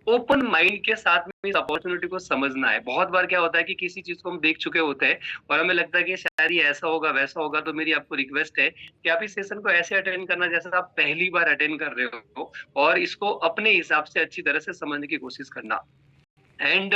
Open mind के साथ में इस अपॉर्चुनिटी को समझना है। बहुत बार क्या होता है कि किसी चीज को हम देख चुके होते हैं और हमें लगता है कि शायद ये ऐसा होगा वैसा होगा, तो मेरी आपको रिक्वेस्ट है कि आप इस सेशन को ऐसे अटेंड करना जैसे आप पहली बार अटेंड कर रहे हो, और इसको अपने हिसाब से अच्छी तरह से समझने की कोशिश करना। एंड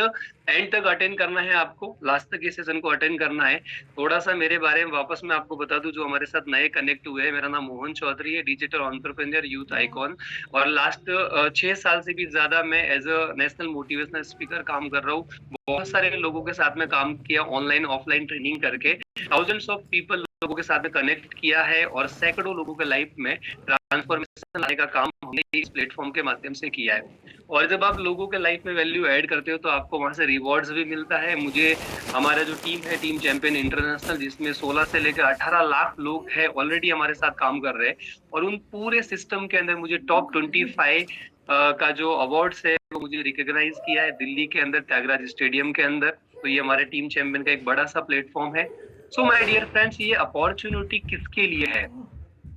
एंड तक अटेंड करना है आपको, लास्ट तक इस सेशन को अटेंड करना है। थोड़ा सा मेरे बारे में वापस मैं आपको बता दूं, जो हमारे साथ नए कनेक्ट हुए हैं, मेरा नाम मोहन चौधरी है, डिजिटल एंटरप्रेन्योर, यूथ आइकॉन। और लास्ट 6 साल से भी ज्यादा मैं as a national motivational speaker काम कर रहा हूँ। बहुत सारे लोगों के साथ में काम किया, ऑनलाइन ऑफलाइन ट्रेनिंग करके थाउजेंड्स ऑफ पीपल लोगों के साथ में कनेक्ट किया है, और सैकड़ों लोगों के लाइफ में ट्रांसफॉर्मेशन लाने का काम हमने इस प्लेटफॉर्म के माध्यम से किया है। और जब आप लोगों के लाइफ में वैल्यू ऐड करते हो तो आपको वहां से रिवॉर्ड्स भी मिलता है। मुझे हमारा जो टीम है, टीम चैंपियन इंटरनेशनल, जिसमें 16 से लेकर 18 लाख लोग हैं ऑलरेडी हमारे साथ काम कर रहे हैं, और उन पूरे सिस्टम के अंदर मुझे टॉप 25 का जो अवार्ड्स है वो मुझे रिकॉग्नाइज किया है दिल्ली के अंदर त्यागराज स्टेडियम के अंदर। तो ये हमारे टीम चैंपियन का एक बड़ा सा प्लेटफॉर्म है। सो माय डियर फ्रेंड्स, ये अपॉर्चुनिटी किसके लिए है?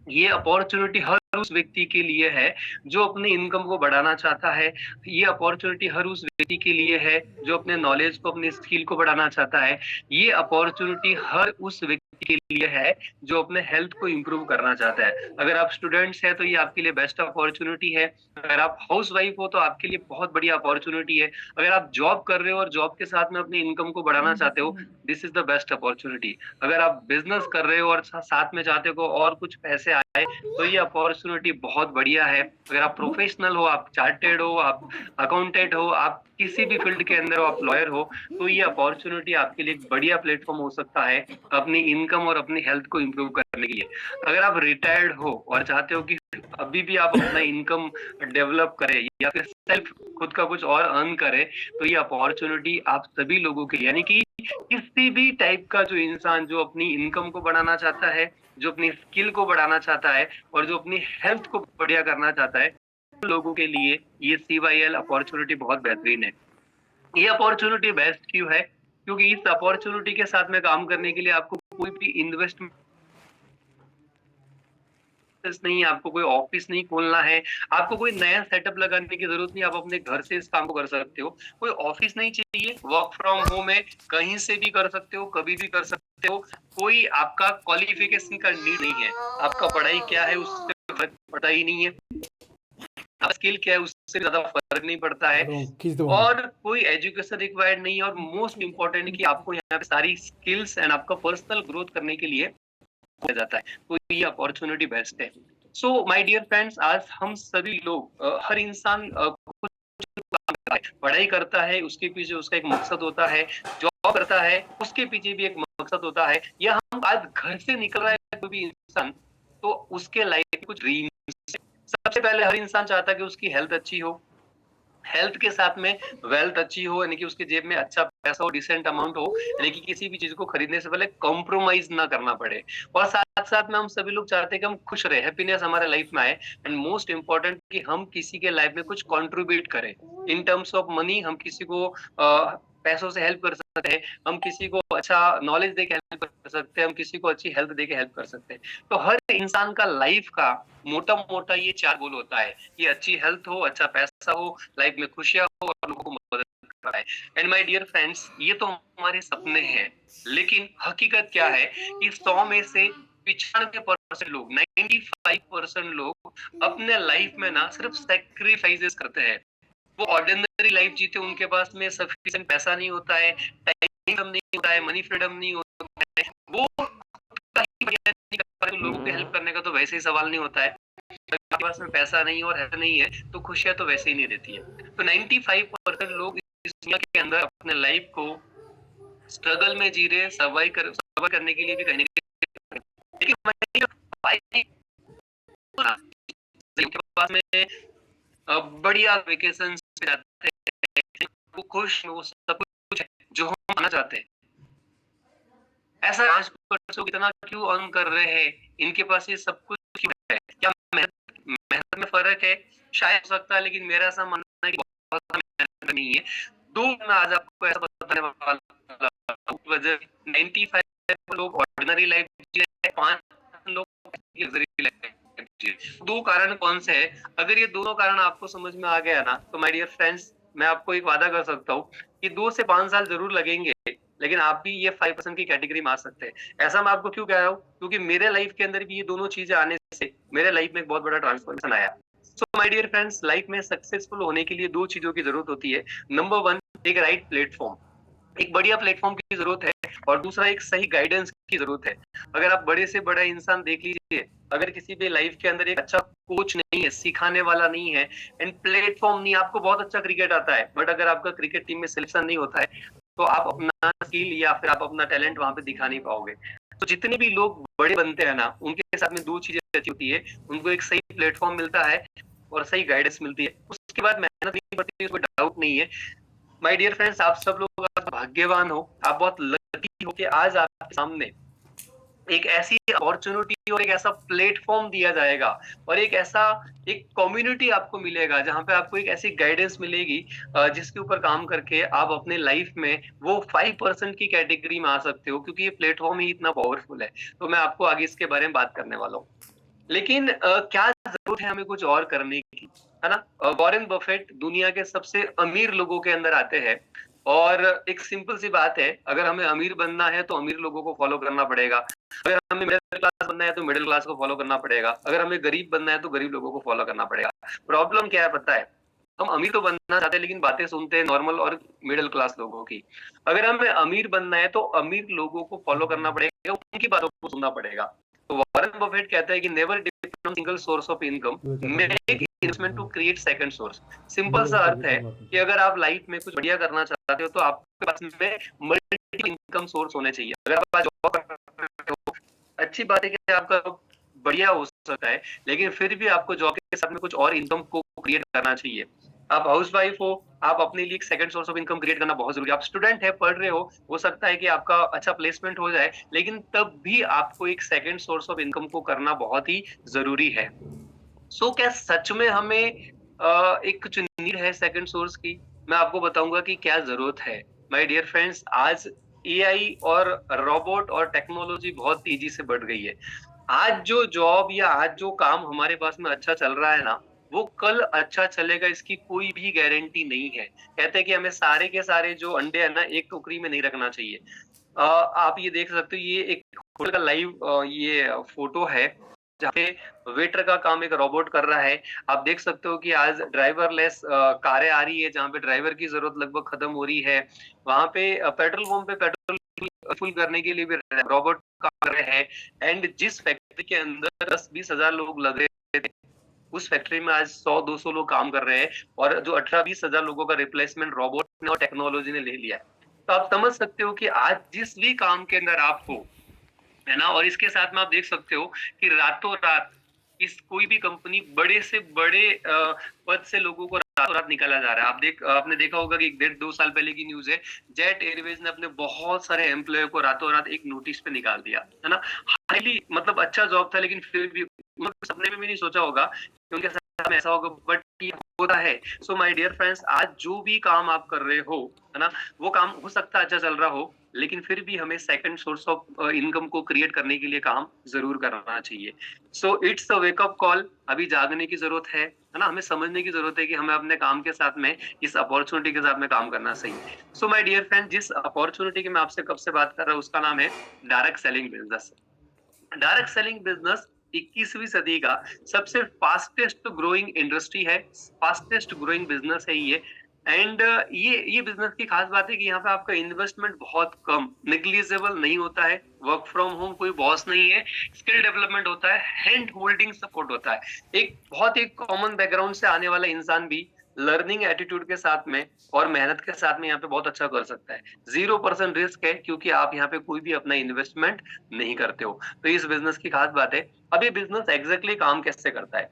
ये अपॉर्चुनिटी हर उस व्यक्ति के लिए है जो अपने इनकम को बढ़ाना चाहता है। ये अपॉर्चुनिटी हर उस व्यक्ति के लिए है जो अपने नॉलेज को, अपनी स्किल को बढ़ाना चाहता है। ये अपॉर्चुनिटी हर उस व्यक्ति के लिए है जो अपने हेल्थ को इंप्रूव करना चाहता है। अगर आप स्टूडेंट्स हैं तो ये आपके लिए बेस्ट अपॉर्चुनिटी है। अगर आप हाउस वाइफ हो तो आपके लिए बहुत बढ़िया अपॉर्चुनिटी है। अगर आप जॉब कर रहे हो और जॉब के साथ में अपनी इनकम को बढ़ाना चाहते हो, this is the best opportunity. अगर आप बिजनेस कर रहे हो और साथ में चाहते हो और कुछ पैसे आए, तो ये अपॉर्चुनिटी बहुत बढ़िया है। अगर आप प्रोफेशनल हो, आप चार्टेड हो, आप अकाउंटेंट हो, आप किसी भी फील्ड के अंदर हो, आप लॉयर हो, तो ये अपॉर्चुनिटी आपके लिए एक बढ़िया प्लेटफॉर्म हो सकता है अपनी इनकम और अपनी हेल्थ को इंप्रूव करने के लिए। अगर आप रिटायर्ड हो और चाहते हो कि अभी भी आप अपना इनकम डेवलप करें या फिर सेल्फ खुद का कुछ और अर्न करें, तो ये अपॉर्चुनिटी आप सभी लोगों के लिए, यानी कि किसी भी टाइप का जो इंसान जो अपनी इनकम को बढ़ाना चाहता है, जो अपनी स्किल को बढ़ाना चाहता है, और जो अपनी हेल्थ को बढ़िया करना चाहता है, उन लोगों के लिए ये CYL अपॉर्चुनिटी बहुत बेहतरीन है। ये अपॉर्चुनिटी बेस्ट क्यों है? क्योंकि इस अपॉर्चुनिटी के साथ में काम करने के लिए आपको कोई भी इन्वेस्टमेंट नहीं है, आपको कोई ऑफिस नहीं खोलना है, आपको कोई नया सेटअप लगाने की जरूरत नहीं, आप अपने घर से इस काम को कर सकते हो। कोई ऑफिस नहीं चाहिए, वर्क फ्रॉम होम है, कहीं से भी कर सकते हो, कभी भी कर सकते हो। कोई आपका क्वालिफिकेशन का नीड नहीं है, आपका पढ़ाई क्या है उससे फर्क पड़ता ही नहीं है, आपका स्किल क्या है उससे ज्यादा फर्क नहीं पड़ता है। और कोई एजुकेशन रिक्वायर्ड नहीं है, और मोस्ट इंपॉर्टेंट कि आपको यहाँ पे सारी स्किल्स एंड आपका पर्सनल ग्रोथ करने के लिए हो जाता है। तो ये अपॉर्चुनिटी बेस्ट है। सो माय डियर फ्रेंड्स, आज हम सभी लोग हर इंसान कुछ काम करता है, पढ़ाई करता है, उसके पीछे उसका एक मकसद होता है, जॉब करता है, उसके पीछे भी एक मकसद होता है, या हम आज घर से निकल रहा है कोई भी इंसान, तो उसके लाइफ में कुछ ड्रीम। सबसे पहले हर इंसान चाहता है कि उसकी हेल्थ अच्छी हो, हेल्थ के साथ में वेल्थ अच्छी हो, यानी कि उसके जेब में अच्छा पैसा हो, डिसेंट अमाउंट हो, यानी कि किसी भी चीज को खरीदने से पहले कॉम्प्रोमाइज ना करना पड़े। और साथ साथ में हम सभी लोग चाहते हैं कि हम खुश रहे, हैप्पीनेस हमारे लाइफ में आए, एंड मोस्ट इंपॉर्टेंट कि हम किसी के लाइफ में कुछ कंट्रीब्यूट करें। इन टर्म्स ऑफ मनी हम किसी को पैसों से हेल्प कर सकते हैं, हम किसी को अच्छा नॉलेज दे के हेल्प कर सकते हैं, हम किसी को अच्छी हेल्थ दे के हेल्प कर सकते हैं। तो हर इंसान का लाइफ का मोटा मोटा ये 4 गोल होता है कि अच्छी हेल्थ हो, अच्छा पैसा हो, लाइफ में खुशियां हो, और लोगों को मदद कराए। एंड माय डियर फ्रेंड्स, ये तो हमारे सपने हैं, लेकिन हकीकत क्या है कि 100 में से 95% लोग, 95% लोग अपने लाइफ में ना सिर्फ सेक्रीफाइसेस करते हैं। वो ऑर्डिनरी लाइफ जीते, उनके पास में सफिशिएंट पैसा नहीं होता है, टाइम नहीं होता है, मनी फ्रीडम नहीं होता है, वो लोगों की हेल्प करने का तो वैसे ही सवाल नहीं होता है। आपके पास में पैसा नहीं और हेल्थ नहीं है तो खुशियां तो वैसे ही नहीं रहती है। तो 95% लोग इस दुनिया के अंदर अपने लाइफ को स्ट्रगल में जी रहे, सर्वाइव करने के लिए भी कहीं ना कहीं, लेकिन उनके पास में बढ़िया वेकेशन जाते हैं, वो खुश, वो सब कुछ है जो हम मानना चाहते हैं। ऐसा 5% कितना क्यों अर्न कर रहे हैं, इनके पास ये सब कुछ क्यों है? क्या मेहनत में फर्क है? शायद हो सकता है, लेकिन मेरा ऐसा मानना है कि बहुत मेहनत नहीं है। दो मैं आज आपको ऐसा बताने वाला हूँ, वजह 95 लोग ऑर्डिनरी लाइफ जी रहे हैं, 5 लोग लग्जरी लाइफ जी रहे हैं। दो कारण कौन से हैं? अगर ये दोनों कारण आपको समझ में आ गया ना, तो माय डियर फ्रेंड्स, मैं आपको एक वादा कर सकता हूँ कि 2 से 5 साल ज़रूर लगेंगे, लेकिन आप भी ये 5% की कैटेगरी में आ सकते हैं। ऐसा मैं आपको क्यों कह रहा हूँ? क्योंकि मेरे लाइफ के अंदर भी ये दोनों चीज़ें आने से मेरे लाइफ में एक बहुत बड़ा ट्रांसफॉर्मेशन आया। So my dear friends, life में सक्सेसफुल होने के लिए 2 चीज़ों की ज़रूरत होती है। नंबर 1, एक राइट प्लेटफ़ॉर्म। एक बढ़िया प्लेटफ़ॉर्म की ज़रूरत है और दूसरा एक सही गाइडेंस की ज़रूरत है। अगर आप बड़े से बड़ा इंसान देख लीजिए, अगर किसी भी लाइफ़ के अंदर एक अच्छा कोच नहीं है, सिखाने वाला नहीं है एंड प्लेटफ़ॉर्म नहीं है, आपको बहुत अच्छा क्रिकेट आता है, बट अगर आपका क्रिकेट टीम में सिलेक्शन नहीं होता है, तो आप अपना स्किल या फिर आप अपना टैलेंट वहाँ पे दिखा नहीं पाओगे। तो जितने भी लोग बड़े बनते हैं ना, उनके साथ में 2 चीज़ें अच्छी होती है, उनको एक सही प्लेटफ़ॉर्म मिलता है और सही गाइडेंस मिलती है। उसके बाद मेहनत नहीं पड़ती है, कोई डाउट नहीं है। माय डियर फ्रेंड्स, आप सब लोग आज भाग्यवान हो, आप बहुत लकी हो कि आज आपके सामने एक ऐसी अपॉर्चुनिटी और एक ऐसा प्लेटफॉर्म दिया जाएगा और एक कम्युनिटी आपको मिलेगा जहाँ पे आपको एक ऐसी गाइडेंस मिलेगी जिसके ऊपर काम करके आप अपने लाइफ में वो 5% की कैटेगरी में आ सकते हो, क्योंकि ये प्लेटफॉर्म ही इतना पावरफुल है। तो मैं आपको आगे इसके बारे में बात करने वाला हूँ। लेकिन क्या ज़रूरत है हमें कुछ और करने की, है ना? वॉरेन बफेट दुनिया के सबसे अमीर लोगों के अंदर आते हैं और एक सिंपल सी बात है, अगर हमें अमीर बनना है तो अमीर लोगों को फॉलो करना पड़ेगा। अगर हमें मिडल क्लास बनना है तो मिडल क्लास को फॉलो करना पड़ेगा। अगर हमें गरीब बनना है तो गरीब लोगों को फॉलो करना पड़ेगा। प्रॉब्लम क्या है पता है? हम अमीर तो बनना चाहते हैं लेकिन बातें सुनते हैं नॉर्मल और मिडल क्लास लोगों की। अगर हमें अमीर बनना है तो अमीर लोगों को फॉलो करना पड़ेगा, उनकी बातों को सुनना पड़ेगा। तो वॉरेन बफेट कहता है कि never depend on single source of income, make investment to create second source. Simple सा अर्थ है कि अगर आप लाइफ में कुछ बढ़िया करना चाहते हो तो आपके पास में मल्टीपल इनकम सोर्स होने चाहिए। अगर आप जॉब कर रहे हो, अच्छी बात है कि आपका बढ़िया हो सकता है, लेकिन फिर भी आपको जॉब के साथ में कुछ और इनकम को क्रिएट करना चाहिए। आप हाउसवाइफ हो, आप अपने लिए एक second source of income create करना बहुत ज़रूरी है। आप स्टूडेंट हैं, पढ़ रहे हो सकता है कि आपका अच्छा प्लेसमेंट हो जाए, लेकिन तब भी आपको एक सेकंड सोर्स ऑफ इनकम को करना बहुत ही ज़रूरी है। क्या सच में हमें एक कुछ नीड है सेकंड सोर्स की? मैं आपको बताऊँगा कि क्या ज़रूरत है। माय डियर फ्रेंड्स, आज एआई और रोबोट और टेक्नोलॉजी बहुत तेज़ी से बढ़ गई है। आज जो जॉब या आज जो काम हमारे पास में अच्छा चल रहा है ना, वो कल अच्छा चलेगा इसकी कोई भी गारंटी नहीं है। कहते हैं कि हमें सारे के सारे जो अंडे हैं ना, एक टोकरी में नहीं रखना चाहिए। आप ये देख सकते हो, ये एक होटल का लाइव ये फ़ोटो है, जहाँ पे वेटर का काम एक रोबोट कर रहा है। आप देख सकते हो कि आज ड्राइवरलेस कारें आ रही है, जहाँ पे ड्राइवर की ज़रूरत लगभग खत्म हो रही है। वहाँ पे पेट्रोल पंप पे पेट्रोल फुल करने के लिए भी रोबोट काम कर रहे हैं एंड जिस फैक्ट्री के अंदर 10-20 हज़ार लोग लग रहे थे, उस फैक्ट्री में आज 100-200 लोग काम कर रहे हैं और जो 18-20 हज़ार लोगों का रिप्लेसमेंट रोबोट ने और टेक्नोलॉजी ने ले लिया है। तो आप समझ सकते हो कि आज जिस भी काम के अंदर आप हो, है ना? और इसके साथ में आप देख सकते हो कि रातों-रात इस कोई भी कंपनी बड़े से बड़े पद से लोगों को रातों-रात निकाला जा रहा है। आपने देखा होगा कि 1 डेढ़ 2 साल पहले की न्यूज़ है, जेट एयरवेज़ ने अपने बहुत सारे एम्प्लॉयी को रातों-रात एक नोटिस पे निकाल दिया, है ना? हाइली मतलब अच्छा जॉब था, लेकिन फिर भी उन्होंने सपने में भी नहीं सोचा होगा कि उनके साथ में ऐसा होगा, बट ये होता है। सो माय डियर फ्रेंड्स, आज जो भी काम आप कर रहे हो, है ना? वो काम हो सकता है अच्छा चल रहा हो, लेकिन फिर भी हमें सेकंड सोर्स ऑफ इनकम को क्रिएट करने के लिए काम ज़रूर करना चाहिए। It's a wake up call, अभी जागने की ज़रूरत है ना? हमें समझने की ज़रूरत है कि हमें अपने काम के साथ में इस अपॉर्च्युनिटी के साथ में काम करना चाहिए। माय डियर फ्रेंड, जिस अपॉर्च्युनिटी की मैं आपसे कब से बात कर रहा हूँ उसका नाम है direct selling business. Direct selling business 21वीं सदी का सबसे फास्टेस्ट ग्रोइंग इंडस्ट्री है, फास्टेस्ट ग्रोइंग बिज़नेस है ये एंड ये बिज़नेस की खास बात है कि यहाँ पे आपका इन्वेस्टमेंट बहुत कम, नेग्लिजिबल नहीं होता है, वर्क फ्रॉम होम कोई बॉस नहीं है, स्किल डेवलपमेंट होता है, हैंड होल्डिंग सपोर्ट होता है। एक बहुत ही कॉमन बैकग्राउंड से आने वाला इंसान भी लर्निंग एटीट्यूड के साथ में और मेहनत के साथ में यहाँ पे बहुत अच्छा कर सकता है। 0% रिस्क है, क्योंकि आप यहाँ पे कोई भी अपना इन्वेस्टमेंट नहीं करते हो। तो इस बिज़नेस की खास बात है। अब ये बिज़नेस एग्ज़ैक्टली काम कैसे करता है?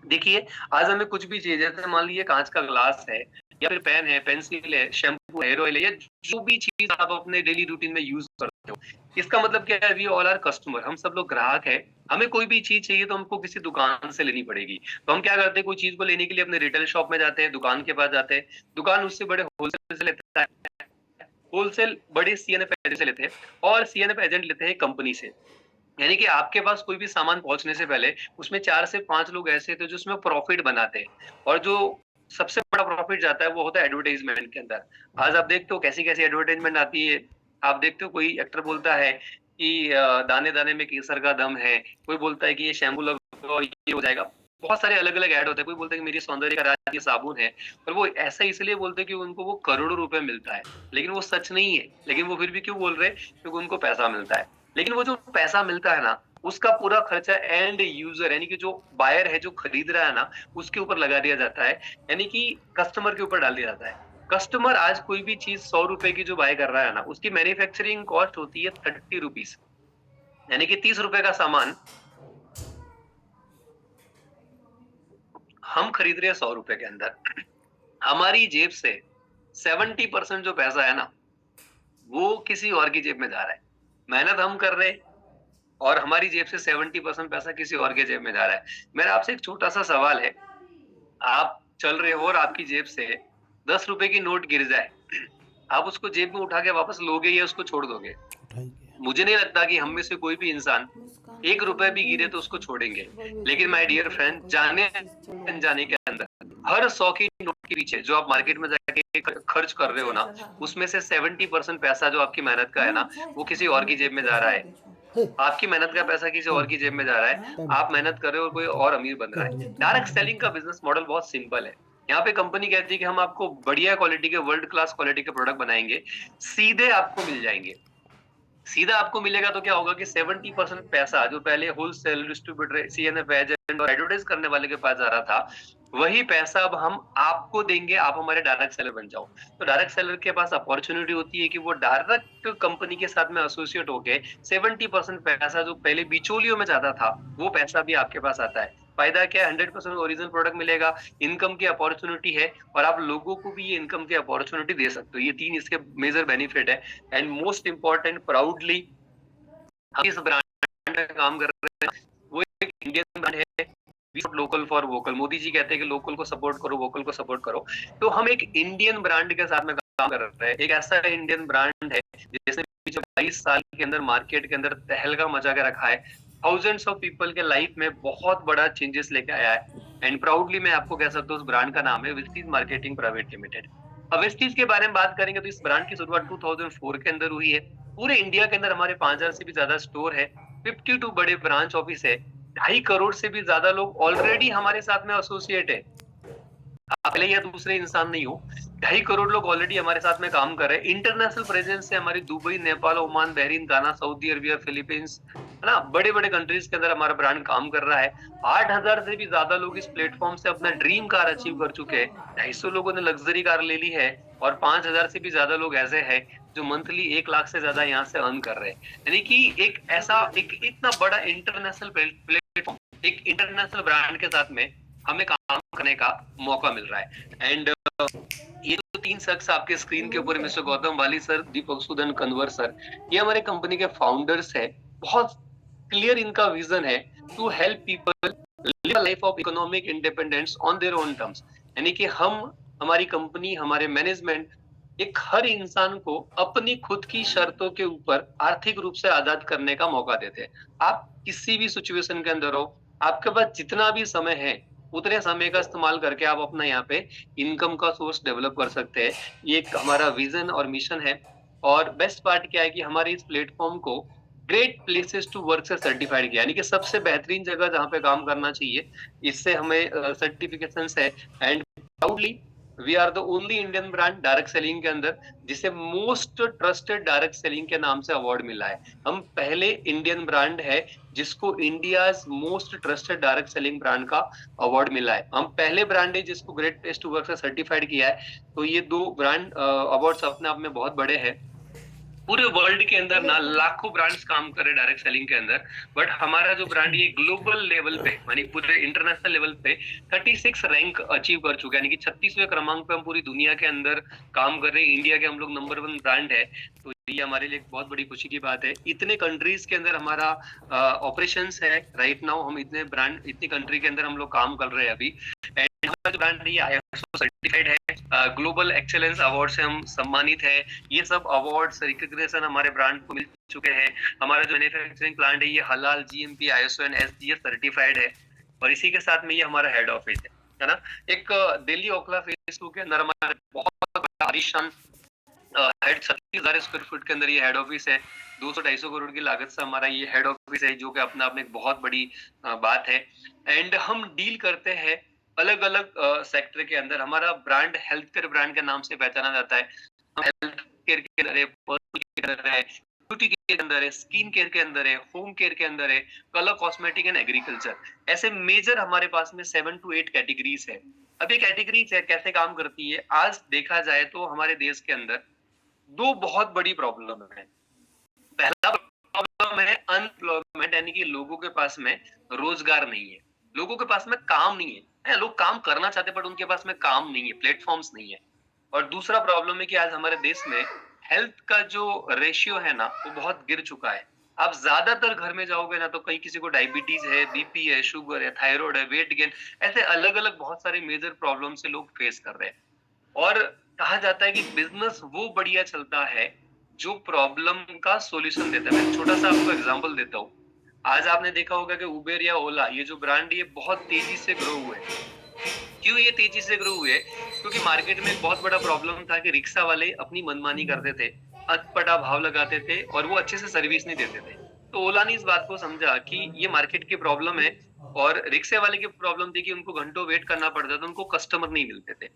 देखिए, आज हमें कुछ भी चाहिए, जैसे मान लीजिए काँच का ग्लास है या फिर पेन है, पेंसिल है, शैम्पू है, हेयर ऑयल है, या जो भी चीज़ आप अपने डेली रूटीन में यूज़ करते हो। इसका मतलब क्या है? वी ऑल आर कस्टमर, हम सब लोग ग्राहक हैं। हमें कोई भी चीज़ चाहिए तो हमको किसी दुकान से लेनी पड़ेगी। तो हम क्या करते हैं, कोई चीज़ को लेने के लिए अपने रिटेल शॉप में जाते हैं, दुकान के पास जाते हैं। दुकान उससे बड़े होलसेल से लेता है, होलसेल बड़े सीएनएफ एजेंट से लेते हैं और सीएनएफ एजेंट लेते हैं कंपनी से। यानी कि आपके पास कोई भी सामान पहुँचने से पहले उसमें 4 से 5 लोग ऐसे थे जो उसमें प्रॉफ़िट बनाते हैं और जो सबसे बड़ा प्रॉफिट जाता है वो होता है एडवर्टाइजमेंट के अंदर। आज आप देखते हो कैसी-कैसी एडवर्टाइजमेंट आती है। आप देखते हो कोई एक्टर बोलता है कि दाने-दाने में केसर का दम है, कोई बोलता है कि ये शैम्पू लगाओ और ये हो जाएगा। बहुत सारे अलग-अलग ऐड होते हैं, कोई बोलता है कि मेरी सौंदर्य का राज ये साबुन है, और वो ऐसा इसलिए बोलते हैं कि उनको वो करोड़ों रुपए मिलता है। लेकिन वो सच नहीं है, लेकिन वो फिर भी क्यों बोल रहे हैं? क्योंकि उनको पैसा मिलता है। लेकिन वो जो पैसा मिलता है ना, उसका पूरा खर्चा एंड यूज़र यानी कि जो बायर है, जो खरीद रहा है ना, उसके ऊपर लगा दिया जाता है। यानी कि कस्टमर के ऊपर डाल दिया जाता है। कस्टमर आज कोई भी चीज़ ₹100 की जो बाय कर रहा है ना, उसकी मैन्युफैक्चरिंग कॉस्ट होती है ₹30, यानी कि ₹30 का सामान हम खरीद रहे हैं ₹100 के अंदर। हमारी जेब से 70% जो पैसा है ना, वो किसी और की जेब में जा रहा है। मेहनत हम कर रहे हैं और हमारी जेब से 70% पैसा किसी और के जेब में जा रहा है। मेरा आपसे एक छोटा-सा सवाल है, आप चल रहे हो और आपकी जेब से ₹10 की नोट गिर जाए, आप उसको जेब में उठा के वापस लोगे या उसको छोड़ दोगे? उठाएँगे। मुझे नहीं लगता कि हम में से कोई भी इंसान मुस्कान ₹1 भी गिरे करेंगे, तो उसको छोड़ेंगे। सुबह भी लेकिन उठेंगे, माय डियर मंदिर फ्रेंड, जाकर आशीष चढ़वाएँगे। जाने-अनजाने के अंदर हर 100 की नोट के पीछे जो आप मार्केट में जाके खर्च कर रहे अच्छा, हो ना, अच्छा, हाँ, हाँ। उसमें से 70% पैसा जो आपकी मेहनत का है ना, अच्छा, वो अच्छा, किसी हाँ, और की मैं तो जेब में जा रहा है। कैसे पूछूँ? आपकी मेहनत का पैसा किसी और की जेब में जा रहा है। हाँ? आप मेहनत कर रहे हो और कोई और अमीर बन रहा है। डायरेक्ट सेलिंग का बिज़नेस मॉडल बहुत सिंपल है। यहाँ पे कंपनी कहती है कि हम आपको बढ़िया क्वालिटी के वर्ल्ड क्लास क्वालिटी के प्रोडक्ट बनाएँगे, सीधे आपको मिल जाएँगे। सीधा आपको मिलेगा तो क्या होगा कि 70% पैसा जो पहले होलसेल डिस्ट्रीब्यूटर, सीएनएफ एजेंट और एडवर्टाइज करने वाले के पास जा रहा था, वही पैसा अब हम आपको देंगे, आप हमारे डायरेक्ट सेलर बन जाओ। तो डायरेक्ट सेलर के पास अपॉर्च्युनिटी होती है कि वो डायरेक्ट कंपनी के साथ में एसोसिएट होके 70% पैसा जो पहले बिचौलियों में जाता था, वो पैसा भी आपके पास आता है। फायदा क्या है? 100% ओरिजिनल प्रोडक्ट मिलेगा, इनकम की अपॉर्च्युनिटी है और आप लोगों को भी ये इनकम की अपॉर्च्युनिटी दे सकते हो। ये 3 इसके मेजर बेनिफिट है। एंड मोस्ट इम्पोर्टेंट, प्राउडली हम इस ब्रांड में काम कर रहे हैं, वो एक इंडियन ब्रांड है। Local for vocal, Modi ji कहते हैं कि लोकल को सपोर्ट करो, वोकल को सपोर्ट करो। तो हम एक इंडियन ब्रांड के साथ में काम कर रहे हैं। एक ऐसा इंडियन ब्रांड है जिसने पिछले 22 साल के अंदर मार्केट के अंदर तहलका मचा के रखा है, थाउजेंड्स ऑफ पीपल के लाइफ में बहुत बड़ा चेंजेस लेके आया है। एंड प्राउडली मैं आपको कह सकता हूँ उस ब्रांड का नाम है विस्टीज मार्केटिंग प्राइवेट लिमिटेड। अब विस्टीज के बारे में बात करेंगे तो इस ब्रांड की शुरुआत 2004 के अंदर हुई है। पूरे इंडिया के अंदर हमारे 5000 से भी ज्यादा स्टोर है, 52 बड़े ब्रांच ऑफिस है, 2.5 करोड़ से भी ज्यादा लोग ऑलरेडी हमारे साथ में एसोसिएट है। आप पहले या दूसरे इंसान नहीं हो, 2.5 करोड़ लोग ऑलरेडी हमारे साथ में काम कर रहे हैं। इंटरनेशनल प्रेजेंस है हमारी, दुबई, नेपाल, ओमान, बहरीन, गाना, सऊदी अरबिया, फिलीपींस, है ना, बड़े बड़े कंट्रीज के अंदर हमारा ब्रांड काम कर रहा है। 8,000 से भी ज्यादा लोग इस प्लेटफॉर्म से अपना ड्रीम कार अचीव कर चुके हैं। 250 लोगों ने लग्जरी कार ले ली है और 5,000 से भी ज्यादा लोग ऐसे हैं जो मंथली 1 लाख से ज्यादा यहाँ से अर्न कर रहे हैं। यानी कि एक ऐसा एक इतना बड़ा इंटरनेशनल प्लेटफॉर्म, एक इंटरनेशनल ब्रांड के साथ में हमें काम करने का मौका मिल रहा है। एंड ये जो 3 शख्स आपके स्क्रीन के ऊपर, मिस्टर गौतम वाली सर, दीपक सुदन कंवर सर, ये हमारे कंपनी के फाउंडर्स है। बहुत क्लियर इनका विजन है to help people live a life of economic independence on their own terms. यानी कि हम, हमारी कंपनी, हमारे मैनेजमेंट एक हर इंसान को अपनी खुद की शर्तों के ऊपर आर्थिक रूप से आजाद करने का मौका देते हैं। आप किसी भी सिचुएशन के अंदर हो, आपके पास जितना भी समय है, उतने समय का इस्तेमाल करके आप अपना यहाँ पे इनकम का सोर्स डेवलप कर सकते हैं। ये एक हमारा विजन और मिशन है। और बेस्ट पार्ट क्या है कि हमारे इस प्लेटफॉर्म को ग्रेट प्लेसेस टू वर्क से सर्टिफाइड किया, यानी कि सबसे बेहतरीन जगह जहाँ पे काम करना चाहिए, इससे हमें सर्टिफिकेशन है। And proudly we are the only Indian brand direct selling के अंदर जिसे मोस्ट ट्रस्टेड डायरेक्ट सेलिंग के नाम से अवार्ड मिला है। हम पहले इंडियन ब्रांड है जिसको India's most trusted direct selling brand का अवार्ड मिला है। हम पहले ब्रांड है जिसको ग्रेट प्लेस टू वर्क से सर्टिफाइड किया है। तो ये 2 ब्रांड अवार्ड्स अपने आप में बहुत बड़े हैं। पूरे वर्ल्ड के अंदर ना लाखों ब्रांड्स काम कर रहे हैं डायरेक्ट सेलिंग के अंदर, बट हमारा जो ब्रांड ये ग्लोबल लेवल पे, यानी पूरे इंटरनेशनल लेवल पे 36 रैंक अचीव कर चुका है। यानी कि 36वें क्रमांक पे हम पूरी दुनिया के अंदर काम कर रहे हैं। इंडिया के हम लोग नंबर 1 ब्रांड है। तो ये हमारे लिए एक बहुत बड़ी खुशी की बात है। इतने कंट्रीज के अंदर हमारा ऑपरेशंस है राइट नाउ। हम इतने ब्रांड, इतनी कंट्री के अंदर हम लोग काम कर रहे हैं अभी। एंड हमारा जो ब्रांड है ये ISO सर्टिफाइड है, ग्लोबल एक्सेलेंस अवार्ड से हम सम्मानित है। ये सब अवार्ड्स, रिकॉग्निशन हमारे ब्रांड को मिल चुके हैं। हमारा जो मैन्युफैक्चरिंग प्लांट है ये हलाल, GMP, ISO and SGS certified है। और इसी के साथ में ये हमारा हेड ऑफिस है। है ना। एक दिल्ली ओखला फेज 2 के अंदर हमारा बहुत बड़ा आलीशान हेड 36,000 स्क्वायर फीट के अंदर ये हेड ऑफिस है। 200-250 करोड़ की लागत से हमारा ये हेड ऑफिस है, जो कि अपने आप में एक बहुत बड़ी बात है। एंड हम डील करते हैं अलग अलग सेक्टर के अंदर। हमारा ब्रांड हेल्थ केयर ब्रांड के नाम से पहचाना जाता है। हम हेल्थ केयर के अंदर है, पर्सनल के अंदर है, ब्यूटी के अंदर है, स्किन केयर के अंदर है, होम केयर के अंदर है, कलर कॉस्मेटिक एंड एग्रीकल्चर, ऐसे मेजर हमारे पास में 7 to 8 कैटेगरीज है। अब ये कैटेगरीज है कैसे काम करती है, आज देखा जाए तो हमारे देश के अंदर दो बहुत बड़ी प्रॉब्लम है। पहला प्रॉब्लम है अनएम्प्लॉयमेंट, यानी कि लोगों के पास में रोजगार नहीं है, लोगों के पास में काम नहीं है, लोग काम करना चाहते बट उनके पास में काम नहीं है, प्लेटफॉर्म्स नहीं है। और दूसरा प्रॉब्लम है कि आज हमारे देश में हेल्थ का जो रेशियो है ना, वो बहुत गिर चुका है। आप ज्यादातर घर में जाओगे ना, तो कहीं किसी को डायबिटीज है, बीपी है, शुगर है, थायराइड है, वेट गेन, ऐसे अलग अलग बहुत सारे मेजर प्रॉब्लम से लोग फेस कर रहे हैं। और कहा जाता है कि बिजनेस वो बढ़िया चलता है जो प्रॉब्लम का सॉल्यूशन देता है। मैं छोटा सा आपको एग्जांपल देता हूँ। आज आपने देखा होगा कि उबेर या ओला, ये जो ब्रांड ये बहुत तेजी से ग्रो हुए। क्यों ये तेजी से ग्रो हुए? क्योंकि मार्केट में एक बहुत बड़ा प्रॉब्लम था कि रिक्शा वाले अपनी मनमानी करते थे, अटपटा भाव लगाते थे और वो अच्छे से सर्विस नहीं देते थे। तो ओला ने इस बात को समझा कि ये मार्केट की प्रॉब्लम है, और रिक्शे वाले की प्रॉब्लम थी कि उनको घंटों वेट करना पड़ता था, उनको कस्टमर नहीं मिलते थे।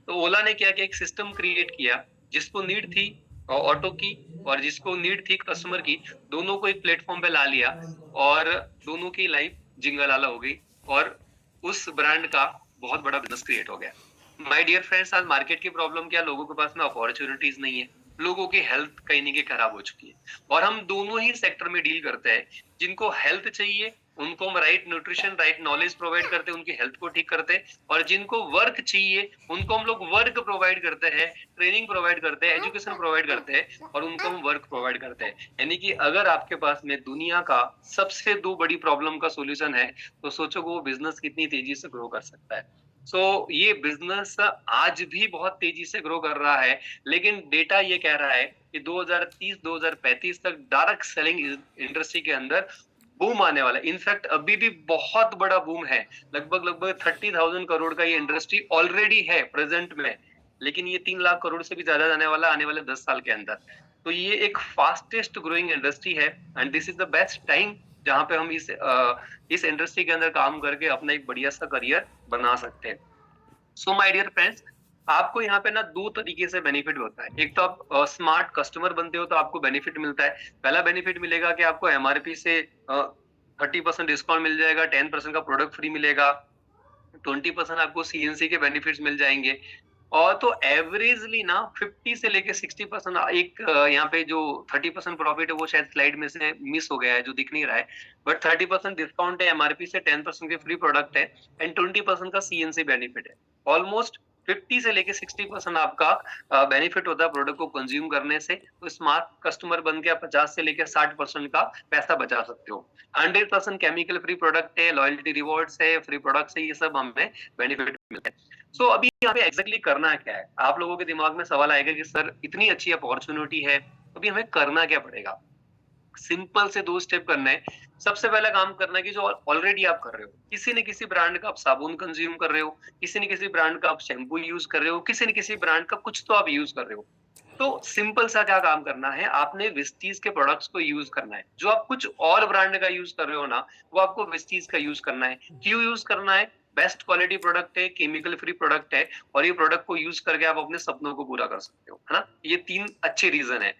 तो ओला ने क्या किया, एक सिस्टम क्रिएट किया, जिसको नीड थी ऑटो की और जिसको नीड थी कस्टमर की, दोनों को एक प्लेटफॉर्म पे ला लिया और दोनों की लाइफ जिंगलाला हो गई, और उस ब्रांड का बहुत बड़ा बिजनेस क्रिएट हो गया। माय डियर फ्रेंड्स, आज मार्केट की प्रॉब्लम क्या, लोगों के पास में अपॉर्चुनिटीज नहीं है, लोगों की हेल्थ कहीं न कहीं खराब हो चुकी है। और हम दोनों ही सेक्टर में डील करते हैं। जिनको हेल्थ चाहिए उनको हम right nutrition, right knowledge provide करते हैं, उनकी हेल्थ को ठीक करते हैं। और जिनको वर्क चाहिए उनको हम लोग वर्क प्रोवाइड करते हैं, ट्रेनिंग प्रोवाइड करते हैं, एजुकेशन प्रोवाइड करते हैं, और उनको हम वर्क प्रोवाइड करते हैं। यानी कि अगर आपके पास में दुनिया का सबसे 2 बड़ी प्रॉब्लम का सॉल्यूशन है, तो सोचो वो बिजनेस कितनी तेजी से ग्रो कर सकता है। ये बिजनेस आज भी बहुत तेजी से ग्रो कर रहा है, लेकिन डेटा ये कह रहा है कि 2030-2035 तक डायरेक्ट सेलिंग इंडस्ट्री के अंदर बूम आने वाला है। इनफैक्ट अभी भी बहुत बड़ा बूम है। लगभग 30,000 करोड़ का ये इंडस्ट्री ऑलरेडी है प्रेजेंट में, लेकिन ये 3 लाख करोड़ से भी ज्यादा जाने वाला आने वाले 10 साल के अंदर। तो ये एक फास्टेस्ट ग्रोइंग इंडस्ट्री है, and this is the best time जहाँ पे हम इस इंडस्ट्री के अंदर काम करके अपना एक बढ़िया सा करियर बना सकते हैं। सो माय डियर फ्रेंड्स, आपको यहाँ पे ना 2 तरीके से बेनिफिट होता है। एक तो आप स्मार्ट कस्टमर बनते हो तो आपको बेनिफिट मिलता है। पहला बेनिफिट मिलेगा कि आपको एमआरपी से 30% डिस्काउंट मिल जाएगा, 10% का प्रोडक्ट फ्री मिलेगा, 20% आपको सीएनसी के बेनिफिट्स मिल जाएंगे। और तो एवरेजली ना 50 से लेके 60%, एक यहाँ पे जो 30% प्रॉफिट है वो शायद स्लाइड में से मिस हो गया है, जो दिख नहीं रहा है, बट 30% डिस्काउंट है एमआरपी से, 10% के फ्री प्रोडक्ट है, एंड 20% का सीएनसी बेनिफिट है। ऑलमोस्ट 50 से लेके 60% आपका बेनिफिट होता है प्रोडक्ट को कंज्यूम करने से। तो स्मार्ट कस्टमर बन के आप 50 से लेके 60% का पैसा बचा सकते हो। 100% केमिकल फ्री प्रोडक्ट है, लॉयल्टी रिवॉर्ड्स है, फ्री प्रोडक्ट्स है, ये सब हमें बेनिफिट मिलते हैं। अभी यहाँ पे एग्जैक्टली करना क्या है? आप लोगों के दिमाग में सवाल आएगा कि सर इतनी अच्छी अपॉर्चुनिटी है, अभी हमें करना क्या पड़ेगा? सिंपल से 2 स्टेप करना है। सबसे पहला काम करना है कि जो ऑलरेडी आप कर रहे हो, किसी न किसी ब्रांड का आप साबुन कंज्यूम कर रहे हो, किसी न किसी ब्रांड का आप शैम्पू यूज कर रहे हो, किसी न किसी ब्रांड का कुछ तो आप यूज कर रहे हो। तो सिंपल सा क्या काम करना है, आपने विस्टीज के प्रोडक्ट्स को यूज करना है। जो आप कुछ और ब्रांड का यूज कर रहे हो ना, वो आपको विस्टीज का यूज करना है। क्यों यूज करना है? बेस्ट क्वालिटी प्रोडक्ट है, केमिकल फ्री प्रोडक्ट है, और ये प्रोडक्ट को यूज करके आप अपने सपनों को पूरा कर सकते हो, है ना? ये 3 अच्छे रीजन है।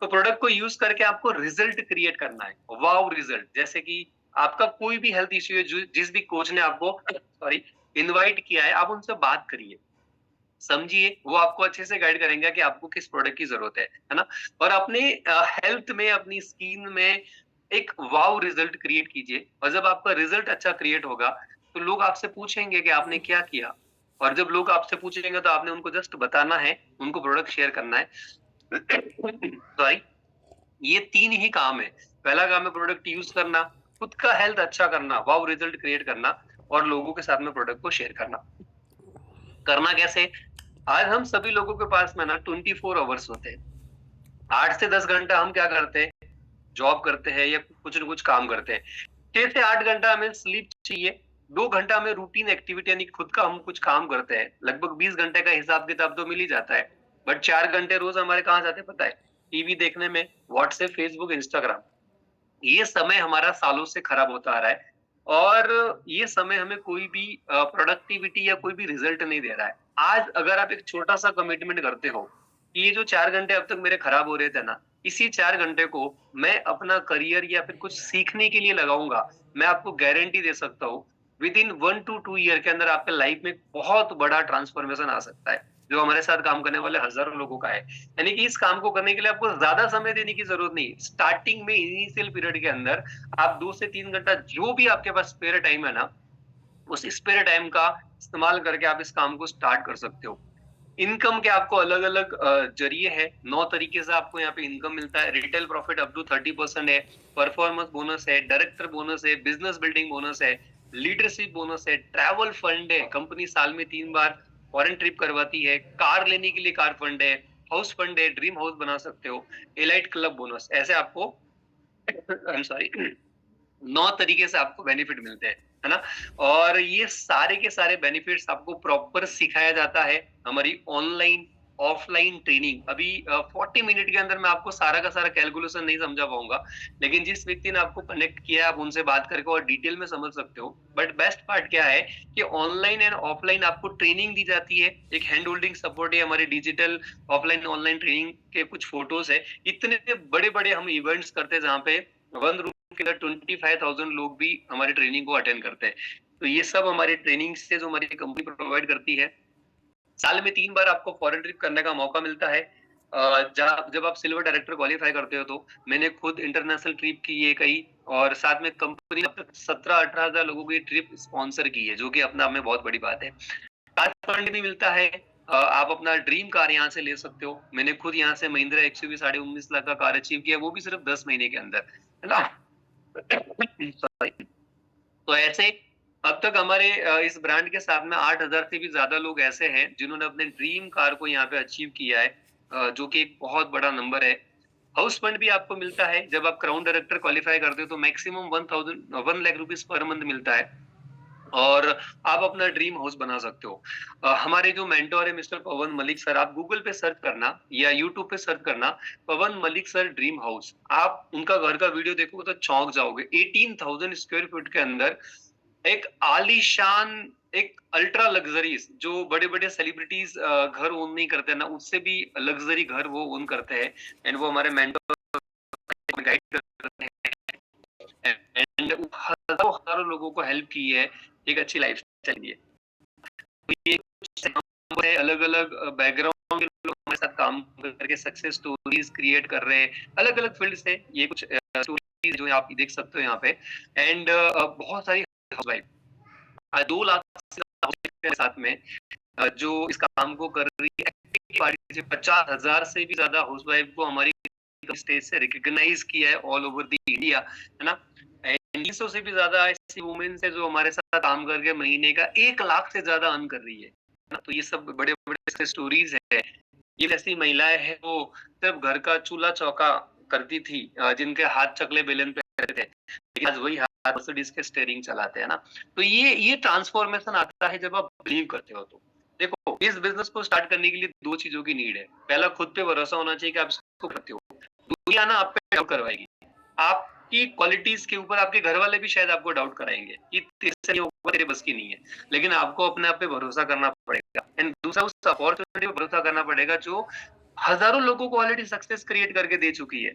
तो प्रोडक्ट को यूज करके आपको रिजल्ट क्रिएट करना है, वाव रिजल्ट। जैसे कि आपका कोई भी हेल्थ इश्यू है, जिस भी कोच ने आपको इनवाइट किया है, आप उनसे बात करिए, समझिए, वो आपको अच्छे से गाइड करेंगे कि आपको किस प्रोडक्ट की जरूरत है ना? और अपने हेल्थ में, अपनी स्किन में एक वाव रिजल्ट क्रिएट कीजिए। और जब आपका रिजल्ट अच्छा क्रिएट होगा, तो लोग आपसे पूछेंगे कि आपने क्या किया। और जब लोग आपसे पूछेंगे तो आपने उनको जस्ट बताना है, उनको प्रोडक्ट शेयर करना है। सॉरी, ये 3 ही काम है। पहला काम है प्रोडक्ट यूज करना, खुद का हेल्थ अच्छा करना, वाव रिजल्ट क्रिएट करना, और लोगों के साथ में प्रोडक्ट को शेयर करना। करना कैसे? आज हम सभी लोगों के पास में ना 24 आवर्स होते हैं। 8 से 10 घंटा हम क्या करते हैं? जॉब करते हैं या कुछ न कुछ काम करते हैं। 6 से 8 घंटा हमें स्लीप चाहिए, 2 घंटा में रूटीन एक्टिविटी यानी खुद का हम कुछ काम करते हैं, लगभग 20 घंटे का हिसाब किताब तो मिल ही जाता है। बट 4 घंटे रोज हमारे कहाँ जाते हैं पता है? टीवी देखने में, व्हाट्सएप, फेसबुक, इंस्टाग्राम। ये समय हमारा सालों से खराब होता आ रहा है और ये समय हमें कोई भी प्रोडक्टिविटी या कोई भी रिजल्ट नहीं दे रहा है। आज अगर आप एक छोटा-सा कमिटमेंट करते हो, कि ये जो 4 घंटे अब तक मेरे खराब हो रहे थे ना, इसी 4 घंटे को मैं अपना करियर या फिर कुछ सीखने के लिए लगाऊँगा, मैं आपको गारंटी दे सकता हूँ, विदिन 1 टू 2 ईयर के अंदर आपके लाइफ में बहुत बड़ा ट्रांसफॉर्मेशन आ सकता है, जो हमारे साथ काम करने वाले हज़ारों लोगों का है। यानी कि इस काम को करने के लिए आपको ज़्यादा समय देने की ज़रूरत नहीं। स्टार्टिंग में इनिशियल पीरियड के अंदर आप 2 से 3 घंटा जो भी आपके पास स्पेयर टाइम है ना, उस स्पेयर टाइम का इस्तेमाल करके आप इस काम को स्टार्ट कर सकते हो। इनकम के आपको अलग-अलग ज़रिए हैं, 9 तरीके से आपको यहाँ पे इनकम मिलता है। रिटेल प्रॉफिट अप टू 30% है, परफॉर्मेंस बोनस है, डायरेक्टर बोनस है, बिज़नेस बिल्डिंग बोनस है, लीडरशिप बोनस है, ट्रैवल फंड है, कंपनी साल में 3 बार फॉरेन ट्रिप करवाती है, कार लेने के लिए कार फंड है, हाउस फंड है, ड्रीम हाउस बना सकते हो, एलाइट क्लब बोनस। ऐसे आपको आई एम सॉरी 9 तरीके से आपको बेनिफिट मिलते हैं, है ना? और ये सारे के सारे बेनिफिट्स आपको प्रॉपर सिखाया जाता है हमारी ऑनलाइन, ऑफलाइन ट्रेनिंग। अभी 40 मिनट के अंदर मैं आपको सारा का सारा कैलकुलेशन नहीं समझा पाऊँगा, लेकिन जिस व्यक्ति ने आपको कनेक्ट किया है, आप उनसे बात करके और डिटेल में समझ सकते हो। बट बेस्ट पार्ट क्या है कि ऑनलाइन एंड ऑफलाइन आपको ट्रेनिंग दी जाती है। एक हैंड होल्डिंग सपोर्ट है, हमारी डिजिटल ऑफलाइन, ऑनलाइन ट्रेनिंग के कुछ फोटोज़ है। इतने बड़े-बड़े हम इवेंट्स करते हैं जहाँ पे 1 के अंदर 25,000 लोग भी हमारी ट्रेनिंग को अटेंड करते हैं। तो ये सब हमारी ट्रेनिंग से जो हमारी कंपनी प्रोवाइड करती है। साल में 3 बार आपको फॉरेन ट्रिप करने का मौका मिलता है। जहाँ जब आप सिल्वर डायरेक्टर क्वालीफाई करते हो तो मैंने खुद इंटरनेशनल ट्रिप की है कई और साथ में कंपनी अब तक 17-18 हज़ार लोगों की ट्रिप स्पॉन्सर की है, जो कि अपने आप में बहुत बड़ी बात है। कार फंड भी मिलता है। आप अपना ड्रीम कार यहाँ से ले सकते हो। मैंने खुद यहाँ से महिंद्रा एक्सयूवी साढ़े 19 लाख का कार अचीव किया, वो भी सिर्फ 10 महीने के अंदर, है ना? सॉरी। तो ऐसे अब तक हमारे इस ब्रांड के साथ में 8,000 से भी ज़्यादा लोग ऐसे हैं जिन्होंने अपने ड्रीम कार को यहाँ पे अचीव किया है, जो कि एक बहुत बड़ा नंबर है। हाउस फंड भी आपको मिलता है, जब आप क्राउन डायरेक्टर क्वालीफाई करते हो तो maximum 1 lakh rupees per month मिलता है और आप अपना ड्रीम हाउस बना सकते हो। हमारे जो मेंटर है मिस्टर पवन मलिक सर, आप गूगल पे सर्च करना या यूट्यूब पे सर्च करना, पवन मलिक सर ड्रीम हाउस। आप उनका घर का वीडियो देखोगे तो चौंक जाओगे। 18,000 स्क्वायर फीट के अंदर एक आलीशान, एक अल्ट्रा लग्जरीज, जो बड़े-बड़े सेलिब्रिटीज़ घर ओन नहीं करते ना, उससे भी लग्जरी घर वो ओन करते हैं एंड वो हमारे मेंटर गाइड करते हैं एंड हज़ारों लोगों को हेल्प की है एक अच्छी लाइफ़स्टाइल के लिए। तो ये कुछ अलग-अलग बैकग्राउंड के लोग हमारे साथ काम करके सक्सेस स्टोरीज क्रिएट कर रहे हैं, अलग-अलग फील्ड से। ये कुछ स्टोरीज जो आप देख सकते हो यहाँ पे एंड बहुत सारी हाउसवाइफ 2 लाख से के साथ में जो इस काम को कर रही है। पार्टी से 50,000 से भी ज्यादा हाउसवाइफ को हमारी स्टेज से रिकॉग्नाइज किया है ऑल ओवर द इंडिया, है ना? एंड 300 से भी ज्यादा ऐसी वुमेन है जो हमारे साथ काम करके महीने का 1 लाख से ज्यादा अर्न कर रही है ना? तो ये सब बड़े-बड़े स्टोरीज है। ये ऐसी महिलाएं हैं वो सिर्फ घर का चूल्हा चौका करती थी, जिनके हाथ चकले बेलन पे रहते थे, लेकिन आज वही हाथ मर्सिडीज के स्टीयरिंग चलाते हैं ना। तो ये ट्रांसफॉर्मेशन आता है जब आप बिलीव करते हो तो। देखो, इस बिजनेस को स्टार्ट करने के लिए 2 चीजों की नीड है। पहला खुद पे भरोसा होना चाहिए कि आप इसको करते हो। दुनिया ना आप पे डाउट करवाएगी। आपकी क्वालिटीज के ऊपर आपके घर वाले भी शायद आपको डाउट कराएंगे कि तेरे से नहीं होगा, तेरे बस की नहीं है। लेकिन आपको अपने आप पे भरोसा करना पड़ेगा एंड दूसरा उस अपॉर्चुनिटी पे भरोसा करना पड़ेगा जो हजारों लोगों को ऑलरेडी सक्सेस क्रिएट करके दे चुकी है।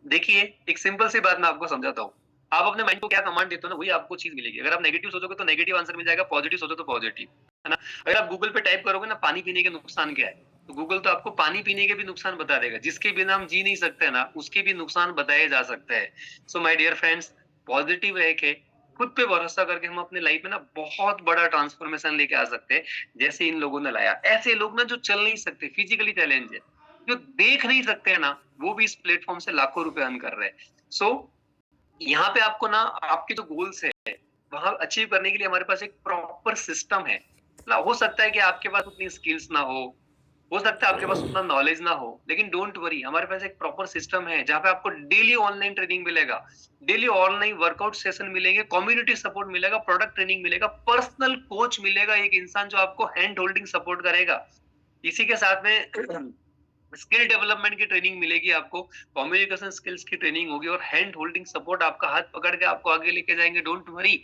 देखिए, एक सिंपल सी बात मैं आपको समझाता हूँ। आप अपने माइंड को क्या कमांड देते हो ना, वही आपको चीज़ मिलेगी। अगर आप नेगेटिव सोचोगे तो नेगेटिव आंसर मिल जाएगा, पॉजिटिव सोचो तो पॉजिटिव, है ना? अगर आप गूगल पे टाइप करोगे ना पानी पीने के नुकसान क्या है, तो गूगल तो आपको पानी पीने के भी नुकसान बता देगा। जिसके बिना हम जी नहीं सकते ना, उसके भी नुकसान बताए जा सकते हैं। So my dear friends, positive रह के, खुद पे भरोसा करके हम अपने लाइफ में ना बहुत बड़ा ट्रांसफॉर्मेशन लेके आ सकते हैं, जैसे इन लोगों ने लाया। ऐसे लोग ना जो चल नहीं सकते, फिजिकली चैलेंज है, जो देख नहीं सकते हैं ना, वो भी इस प्लेटफॉर्म से लाखों रुपए अर्न कर रहे हैं। सो यहाँ पे आपको ना आपके जो गोल्स है वहां अचीव करने के लिए हमारे पास एक प्रॉपर सिस्टम है ना। हो सकता है कि आपके पास उतनी स्किल्स ना हो, हो सकता है आपके पास उतना नॉलेज ना हो, लेकिन डोंट वरी, हमारे पास एक प्रॉपर सिस्टम है जहाँ पे आपको डेली ऑनलाइन ट्रेनिंग मिलेगा, डेली ऑनलाइन वर्कआउट सेशन मिलेंगे, कम्युनिटी सपोर्ट मिलेगा, प्रोडक्ट ट्रेनिंग मिलेगा, पर्सनल कोच मिलेगा, एक इंसान जो आपको हैंड होल्डिंग सपोर्ट करेगा। इसी के साथ में स्किल डेवलपमेंट की ट्रेनिंग मिलेगी आपको, कम्युनिकेशन स्किल्स की ट्रेनिंग होगी और हैंड होल्डिंग सपोर्ट, आपका हाथ पकड़ के आपको आगे लेके जाएंगे। डोंट वरी,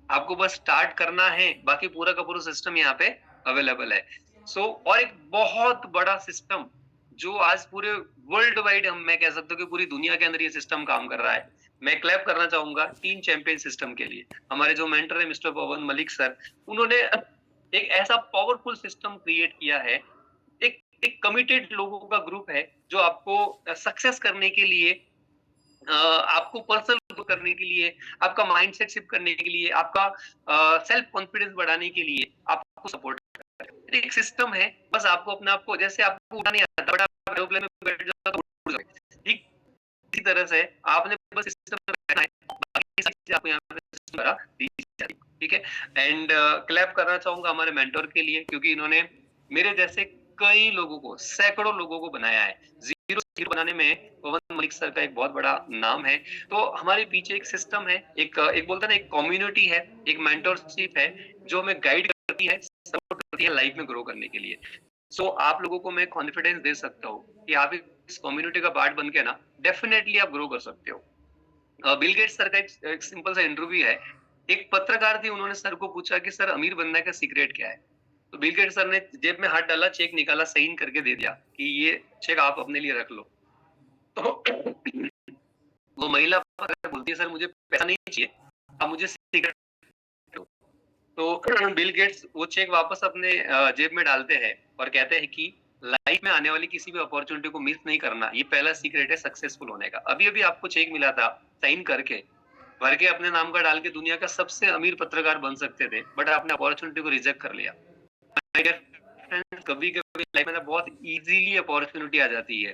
आपको बस स्टार्ट करना है, बाकी पूरा का पूरा सिस्टम यहाँ पे अवेलेबल है। और एक बहुत बड़ा सिस्टम जो आज पूरे वर्ल्ड वाइड, हम मैं कह सकता हूँ कि पूरी दुनिया के अंदर ये सिस्टम काम कर रहा है। मैं क्लैप करना चाहूंगा टीम चैंपियन सिस्टम के लिए। हमारे जो मेंटर है मिस्टर पवन मलिक सर, उन्होंने एक ऐसा पावरफुल सिस्टम क्रिएट किया है। एक एक कमिटेड लोगों का ग्रुप है जो आपको सक्सेस करने के लिए, आपको पर्सनल ग्रो करने के लिए, आपका माइंडसेट शिफ्ट करने के लिए, आपका सेल्फ कॉन्फिडेंस बढ़ाने के लिए आपको सपोर्ट करता है। एक सिस्टम है, बस आपको अपने आप को, जैसे आपको उड़ना नहीं आता बट आप एरोप्लेन में बैठ जाओ तो उड़ जाओगे, ठीक इसी तरह से आपने बस सिस्टम में बैठना है, बाकी सारी चीजें आपको यहाँ पे सिस्टम द्वारा दी जाती है, ठीक है। एंड क्लैप करना चाहूंगा हमारे मेंटर के लिए, क्योंकि इन्होंने मेरे जैसे कई लोगों को, सैकड़ों लोगों को बनाया है। जीरो से हीरो बनाने में पवन मलिक सर का एक बहुत बड़ा नाम है। तो हमारे पीछे एक सिस्टम है, एक बोलते हैं ना, एक कम्युनिटी है, एक मेंटरशिप है जो हमें गाइड करती है, सपोर्ट करती है लाइफ में ग्रो करने के लिए। आप लोगों को मैं कॉन्फिडेंस दे सकता हूँ कि आप इस कम्युनिटी का पार्ट बन के ना डेफिनेटली आप ग्रो कर सकते हो। बिल गेट्स सर का एक सिंपल सा इंटरव्यू है। एक पत्रकार थी, उन्होंने सर को पूछा कि सर अमीर बनने का सीक्रेट क्या है? तो बिल गेट्स सर ने जेब में हाथ डाला, चेक निकाला, साइन करके दे दिया कि ये चेक आप अपने लिए रख लो। तो वो महिला अगर बोलती है सर मुझे पैसा नहीं चाहिए, आप मुझे सिगरेट दो, तो बिल गेट्स वो चेक वापस अपने जेब में डालते हैं और कहते हैं कि लाइफ में आने वाली किसी भी अपॉर्चुनिटी को मिस नहीं करना, ये पहला सीक्रेट है सक्सेसफुल होने का। अभी अभी आपको चेक मिला था, साइन करके भर के अपने नाम का डाल के दुनिया का सबसे अमीर पत्रकार बन सकते थे, बट आपने अपॉर्चुनिटी को रिजेक्ट कर लिया। कभी कभी लाइफ में ना बहुत इजीली अपॉर्चुनिटी आ जाती है,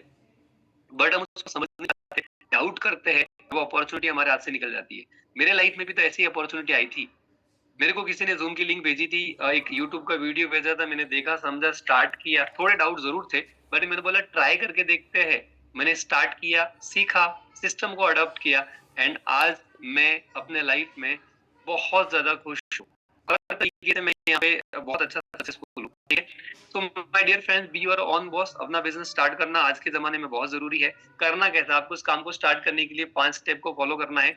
बट हम उसको समझ नहीं पाते, डाउट करते हैं, वो अपॉर्चुनिटी हमारे हाथ से निकल जाती है। मेरे लाइफ में भी तो ऐसी अपॉर्चुनिटी आई थी। मेरे को किसी ने जूम की लिंक भेजी थी, एक यूट्यूब का वीडियो भेजा था, मैंने देखा, समझा, स्टार्ट किया, थोड़े डाउट जरूर थे, बट मैंने बोला ट्राई करके देखते हैं। मैंने स्टार्ट किया, सीखा, सिस्टम को अडॉप्ट किया, एंड आज मैं अपने लाइफ में बहुत ज्यादा खुश हूँ। हर तरीके से मैं यहाँ पे बहुत अच्छा सक्सेसफुल हूँ, ठीक है। तो my dear friends, be your own boss. अपना बिजनेस स्टार्ट करना आज के जमाने में बहुत जरूरी है। करना कैसा, आपको इस काम को स्टार्ट करने के लिए 5 स्टेप को फॉलो करना है।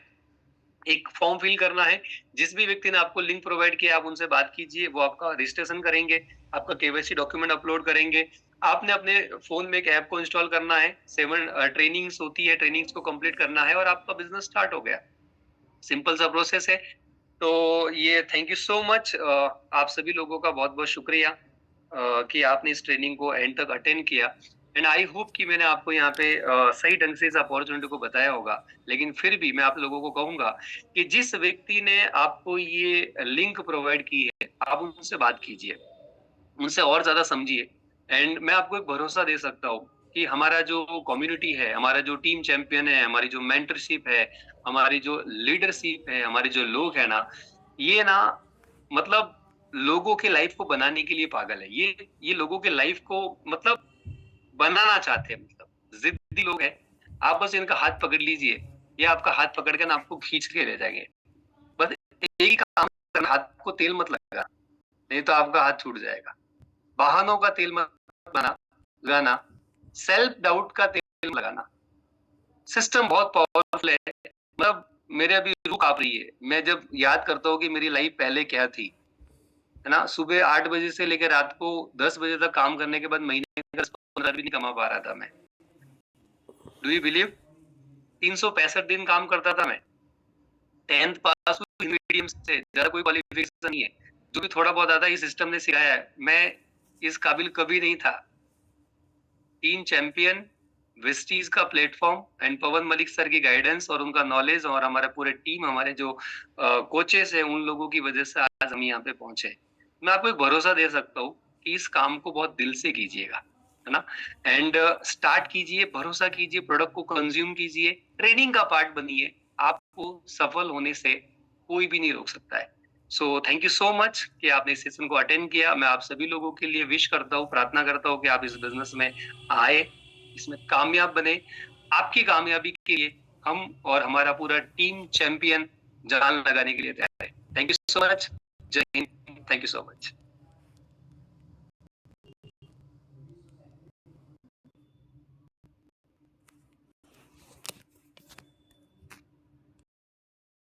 एक फॉर्म फिल करना है, जिस भी व्यक्ति ने आपको लिंक प्रोवाइड किया आप उनसे बात कीजिए, वो आपका रजिस्ट्रेशन करेंगे, आपका केवाईसी डॉक्यूमेंट अपलोड करेंगे। आपने अपने फोन में एक ऐप को इंस्टॉल करना है, 7 ट्रेनिंग्स होती है, ट्रेनिंग्स को कंप्लीट करना है और आपका बिजनेस स्टार्ट हो गया। सिंपल सा प्रोसेस है। तो ये थैंक यू सो मच, आप सभी लोगों का बहुत बहुत शुक्रिया कि आपने इस ट्रेनिंग को एंड तक अटेंड किया। एंड आई होप कि मैंने आपको यहाँ पे सही ढंग से इस अपॉर्चुनिटी को बताया होगा। लेकिन फिर भी मैं आप लोगों को कहूंगा कि जिस व्यक्ति ने आपको ये लिंक प्रोवाइड की है, आप उनसे बात कीजिए, उनसे और ज्यादा समझिए। एंड मैं आपको एक भरोसा दे सकता हूँ कि हमारा जो कम्युनिटी है, हमारा जो टीम चैंपियन है, हमारी जो मेंटरशिप है, हमारी जो लीडरशिप है, हमारे जो लोग है ना, ये ना, मतलब लोगों के लाइफ को बनाने के लिए पागल है। ये लोगों के लाइफ को मतलब बनाना चाहते हैं, मतलब जिद्दी लोग हैं। आप बस इनका हाथ पकड़ लीजिए, ये आपका हाथ पकड़ के ना आपको खींच के ले जाएंगे। बस एक ही काम करना, हाथ को तेल मत लगा, नहीं तो आपका हाथ छूट जाएगा। बहानों का तेल मत लगाना, सेल्फ डाउट का तेल लगाना। सिस्टम बहुत पावरफुल है, मतलब मेरे अभी रूह कांप रही है। मैं जब याद करता हूँ कि मेरी लाइफ पहले क्या थी, है ना, सुबह 8 बजे से लेकर रात को 10 बजे तक काम करने के बाद महीने का 15 भी नहीं कमा पा रहा था मैं। Do you believe? 365 दिन काम करता था मैं। 10th पास हुई मीडियम से, ज्यादा कोई क्वालिफिकेशन नहीं है। जो भी थोड़ा बहुत आता है, इस सिस्टम ने सिखाया है। मैं इस काबिल कभी नहीं था। टीम चैंपियन, विस्टीज का platform and Pawan Malik sir की गाइडेंस और उनका नॉलेज और हमारा पूरे टीम, हमारे जो कोचेस हैं, उन लोगों की वजह से आज हम यहाँ पे पहुंचे। मैं आपको एक भरोसा दे सकता हूँ कि इस काम को बहुत दिल से कीजिएगा, है ना। एंड स्टार्ट कीजिए, भरोसा कीजिए, प्रोडक्ट को कंज्यूम कीजिए, ट्रेनिंग का पार्ट बनिए। आपको सफल होने से कोई भी नहीं रोक सकता है। So thank you so much कि आपने इस सेशन को अटेंड किया। मैं आप सभी लोगों के लिए विश करता हूँ, प्रार्थना करता हूँ कि आप इस बिजनेस में आए, इसमें कामयाब बने। आपकी कामयाबी के लिए हम और हमारा पूरा टीम चैंपियन जान लगाने के लिए तैयार है। Thank you so much. जय हिंद। Thank you so much.